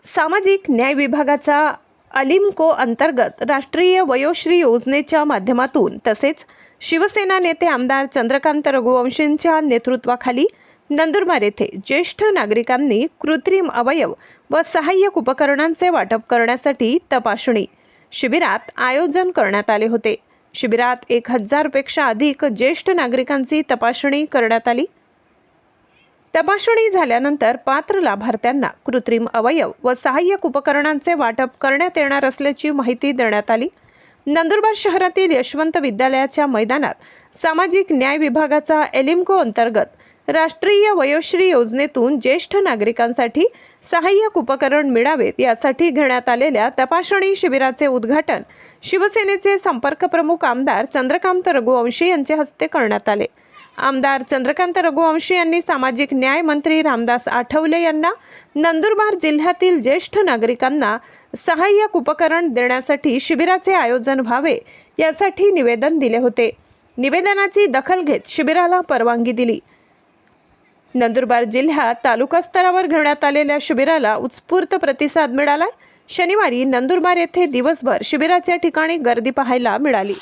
सामाजिक न्याय विभागाचा अलिमको अंतर्गत राष्ट्रीय वयोश्री योजनेच्या माध्यमातून तसेच शिवसेना नेते आमदार चंद्रकांत रघुवंशींच्या नेतृत्वाखाली नंदुरबार येथे ज्येष्ठ नागरिकांनी कृत्रिम अवयव व सहाय्यक उपकरणांचे वाटप करण्यासाठी तपासणी शिबिरात आयोजन करण्यात आले होते। शिबिरात 1000 पेक्षा अधिक ज्येष्ठ नागरिकांची तपासणी करण्यात आली। तपासणी झाल्यानंतर पात्र लाभार्थ्यांना कृत्रिम अवयव व सहाय्यक उपकरणांचे वाटप करण्यात येणार असल्याची माहिती देण्यात आली। नंदुरबार शहरातील यशवंत विद्यालयाच्या मैदानात सामाजिक न्याय विभागाचा एलिमको अंतर्गत राष्ट्रीय वयोश्री योजनेतून ज्येष्ठ नागरिकांसाठी सहाय्यक उपकरण मिळावेत यासाठी घेण्यात आलेल्या तपासणी शिबिराचे उद्घाटन शिवसेनेचे संपर्क प्रमुख आमदार चंद्रकांत रघुवंशी यांच्या हस्ते करण्यात आले। आमदार चंद्रकांत रघुवंशी यांनी सामाजिक न्याय मंत्री रामदास आठवले यांना नंदुरबार जिल्ह्यातील ज्येष्ठ नागरिकांना सहाय्यक उपकरण देण्यासाठी शिबिराचे आयोजन व्हावे यासाठी निवेदन दिले होते। निवेदनाची दखल घेत शिबिराला परवानगी दिली। नंदुरबार जिल्ह्यात तालुका स्तरावर घेण्यात आलेल्या शिबिराला उत्स्फूर्त प्रतिसाद मिळाला। शनिवारी नंदुरबार येथे दिवसभर शिबिराच्या ठिकाणी गर्दी पाहायला मिळाली।